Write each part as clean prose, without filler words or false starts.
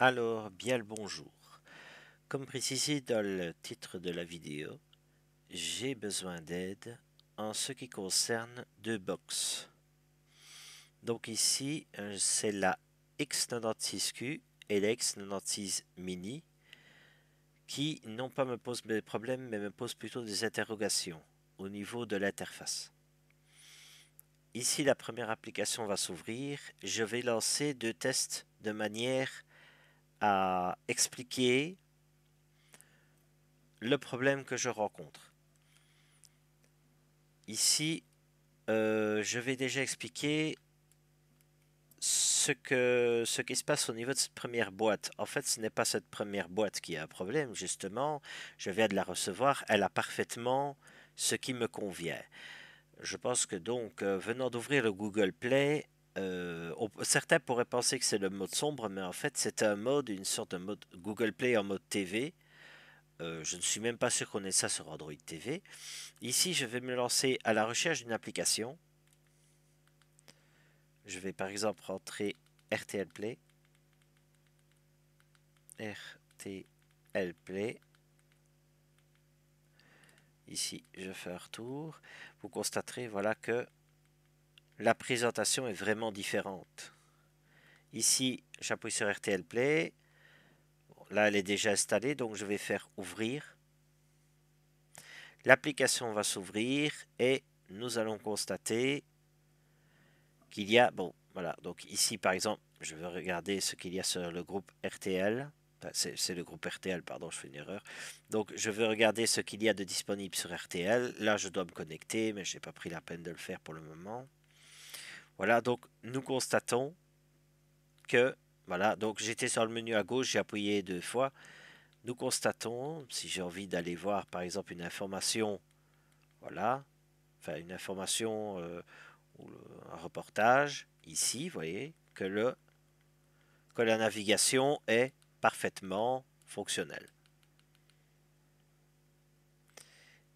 Alors, bien le bonjour. Comme précisé dans le titre de la vidéo, j'ai besoin d'aide en ce qui concerne deux box. Donc ici, c'est la X96Q et la X96 Mini qui non pas me posent des problèmes, mais me posent plutôt des interrogations au niveau de l'interface. Ici, la première application va s'ouvrir. Je vais lancer deux tests de manière à expliquer le problème que je rencontre. Ici, je vais déjà expliquer ce qui se passe au niveau de cette première boîte. En fait, ce n'est pas cette première boîte qui a un problème, justement. Je viens de la recevoir, elle a parfaitement ce qui me convient. Je pense que donc, venant d'ouvrir le Google Play, certains pourraient penser que c'est le mode sombre, mais en fait, c'est un mode, une sorte de mode Google Play en mode TV. Je ne suis même pas sûr qu'on ait ça sur Android TV. Ici, je vais me lancer à la recherche d'une application. Je vais par exemple rentrer RTL Play. RTL Play. Ici, je fais un retour. Vous constaterez voilà, que la présentation est vraiment différente. Ici, j'appuie sur RTL Play. Bon, là, elle est déjà installée, donc je vais faire ouvrir. L'application va s'ouvrir et nous allons constater qu'il y a, bon, voilà, donc ici par exemple, je vais regarder ce qu'il y a sur le groupe RTL. Enfin, c'est le groupe RTL, pardon, je fais une erreur. Donc je vais regarder ce qu'il y a de disponible sur RTL. Là, je dois me connecter, mais je n'ai pas pris la peine de le faire pour le moment. Voilà, donc nous constatons que, voilà, donc j'étais sur le menu à gauche, j'ai appuyé deux fois. Nous constatons, si j'ai envie d'aller voir par exemple une information, voilà, enfin une information ou un reportage, ici, vous voyez, que la navigation est parfaitement fonctionnelle.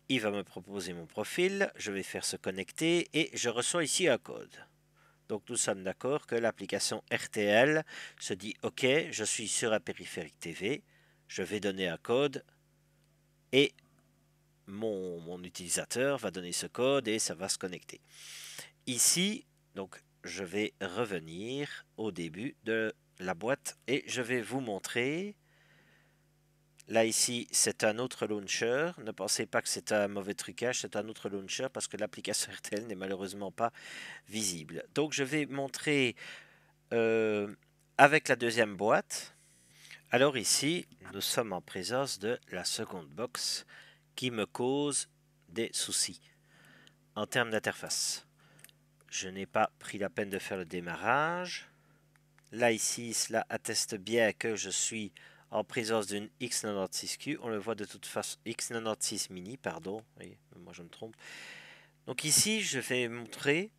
Il va me proposer mon profil, je vais faire se connecter et je reçois ici un code. Donc nous sommes d'accord que l'application RTL se dit OK, je suis sur un périphérique TV, je vais donner un code et mon utilisateur va donner ce code et ça va se connecter. Ici, donc je vais revenir au début de la boîte et je vais vous montrer. Là ici, c'est un autre launcher. Ne pensez pas que c'est un mauvais trucage, c'est un autre launcher parce que l'application RTL n'est malheureusement pas visible. Donc je vais montrer avec la deuxième boîte. Alors ici, nous sommes en présence de la seconde box qui me cause des soucis en termes d'interface. Je n'ai pas pris la peine de faire le démarrage. Là ici, cela atteste bien que je suis en présence d'une X96Q. On le voit de toute façon, X96 Mini, pardon. Oui, moi je me trompe. Donc ici, je vais montrer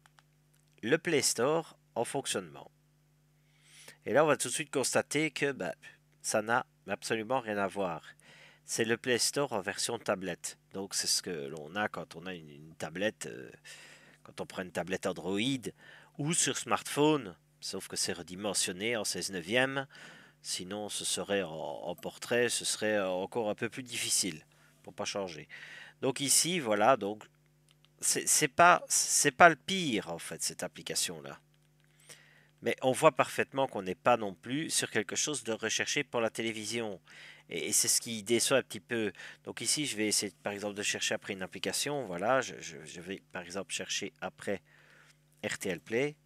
le Play Store en fonctionnement. Et là, on va tout de suite constater que ça n'a absolument rien à voir. C'est le Play Store en version tablette. Donc c'est ce que l'on a quand on a une tablette, quand on prend une tablette Android ou sur smartphone, sauf que c'est redimensionné en 16 neuvième. Sinon, ce serait en portrait, ce serait encore un peu plus difficile pour pas changer. Donc ici, voilà, donc c'est pas le pire en fait cette application là. Mais on voit parfaitement qu'on n'est pas non plus sur quelque chose de recherché pour la télévision. Et c'est ce qui déçoit un petit peu. Donc ici, je vais essayer par exemple de chercher après une application. Voilà, je vais par exemple chercher après RTL Play.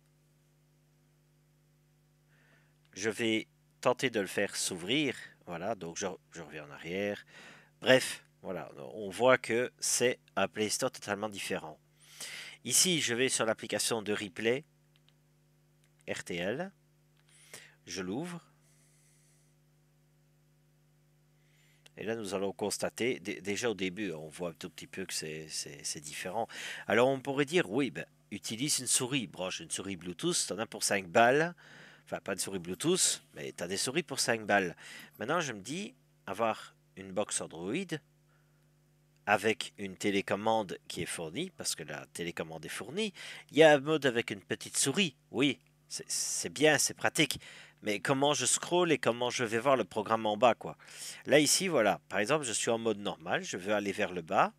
Je vais tenter de le faire s'ouvrir. Voilà, donc je reviens en arrière. Bref, voilà, on voit que c'est un Play Store totalement différent. Ici, je vais sur l'application de replay RTL. Je l'ouvre. Et là, nous allons constater, déjà au début, on voit un tout petit peu que c'est différent. Alors, on pourrait dire, oui, utilise une souris, branche une souris Bluetooth, t'en as pour 5 balles. Enfin, pas de souris Bluetooth, mais t'as des souris pour 5 balles. Maintenant, je me dis, avoir une box Android avec une télécommande qui est fournie, parce que la télécommande est fournie, il y a un mode avec une petite souris, oui, c'est bien, c'est pratique, Mais comment je scrolle et comment je vais voir le programme en bas, quoi. Là, ici, voilà. Par exemple, je suis en mode normal, je veux aller vers le bas.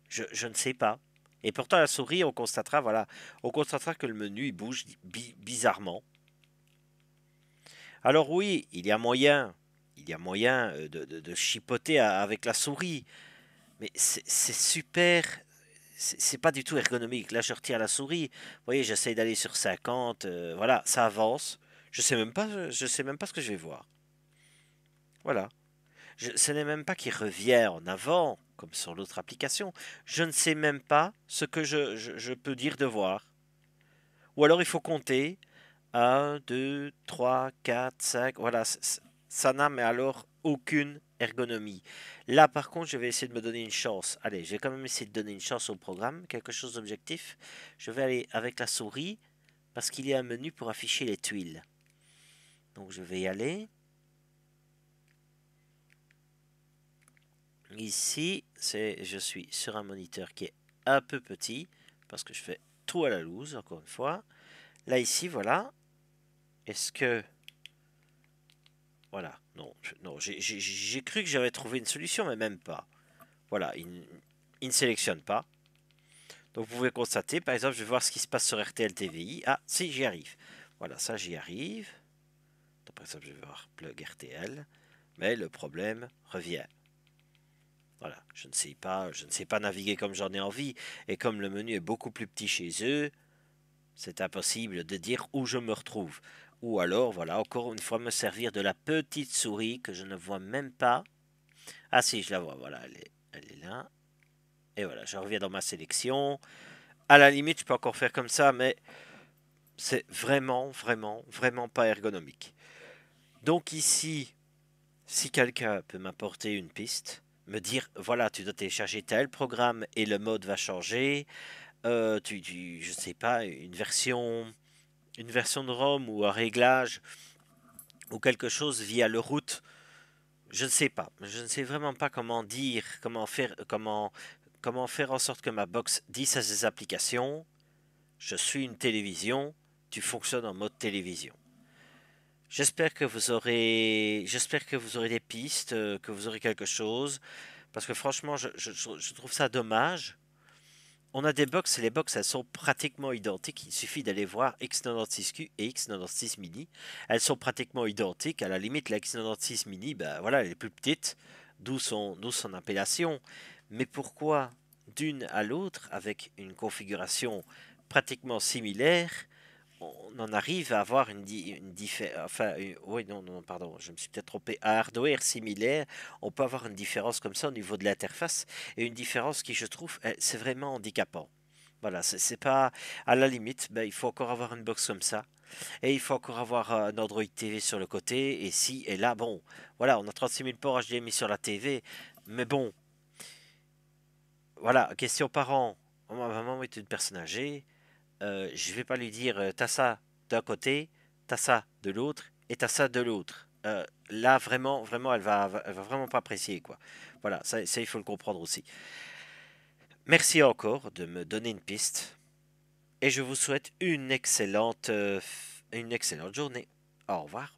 Je ne sais pas. Et pourtant, la souris, on constatera, voilà, on constatera que le menu, il bouge bizarrement. Alors oui, il y a moyen de chipoter avec la souris, mais c'est super, c'est pas du tout ergonomique. Là, je retire la souris, vous voyez, j'essaie d'aller sur 50, voilà, ça avance. Je sais même pas ce que je vais voir. Voilà. Ce n'est même pas qu'il revient en avant, comme sur l'autre application. Je ne sais même pas ce que je peux dire de voir. Ou alors il faut compter. Un, 2, 3, 4, 5. Voilà, ça n'a mais alors aucune ergonomie. Là, par contre, je vais essayer de me donner une chance. Allez, je vais quand même essayer de donner une chance au programme, quelque chose d'objectif. Je vais aller avec la souris parce qu'il y a un menu pour afficher les tuiles. Donc, je vais y aller. Ici, je suis sur un moniteur qui est un peu petit parce que je fais tout à la loose, encore une fois. Là, ici, voilà. Est-ce que... Voilà, non, non j'ai cru que j'avais trouvé une solution, mais même pas. Voilà, il ne sélectionne pas. Donc vous pouvez constater, par exemple, je vais voir ce qui se passe sur RTL TVI. Ah, si, j'y arrive. Voilà, ça, j'y arrive. Donc, par exemple, je vais voir plug RTL. Mais le problème revient. Voilà, je ne sais pas naviguer comme j'en ai envie. Et comme le menu est beaucoup plus petit chez eux, c'est impossible de dire où je me retrouve. Ou alors, voilà, encore une fois, me servir de la petite souris que je ne vois même pas. Ah si, je la vois, voilà, elle est là. Et voilà, je reviens dans ma sélection. À la limite, je peux encore faire comme ça, mais c'est vraiment, vraiment, vraiment pas ergonomique. Donc ici, si quelqu'un peut m'apporter une piste, me dire, voilà, tu dois télécharger tel programme et le mode va changer, je sais pas, une version de ROM ou un réglage ou quelque chose via le route. Je ne sais pas. Je ne sais vraiment pas comment dire, comment faire en sorte que ma box dise à ses applications, je suis une télévision, tu fonctionnes en mode télévision. J'espère que vous aurez des pistes, que vous aurez quelque chose, parce que franchement, je trouve ça dommage. On a des box et les box elles sont pratiquement identiques. Il suffit d'aller voir X96Q et X96 Mini. Elles sont pratiquement identiques. À la limite, la X96 Mini, ben voilà, elle est plus petite, d'où son appellation. Mais pourquoi d'une à l'autre, avec une configuration pratiquement similaire, on en arrive à avoir une différence. Enfin, oui, non, non, pardon, je me suis peut-être trompé. Un hardware similaire, on peut avoir une différence comme ça au niveau de l'interface et une différence qui, je trouve, c'est vraiment handicapant. Voilà, c'est pas à la limite, ben, il faut encore avoir une box comme ça et il faut encore avoir un Android TV sur le côté. Et si, et là, bon, voilà, on a 36 000 ports HDMI sur la TV, mais bon, voilà, question parents. Ma maman est une personne âgée. Je vais pas lui dire t'as ça d'un côté, t'as ça de l'autre et t'as ça de l'autre. Là vraiment, vraiment, elle va vraiment pas apprécier quoi. Voilà, ça il faut le comprendre aussi. Merci encore de me donner une piste et je vous souhaite une excellente journée. Au revoir.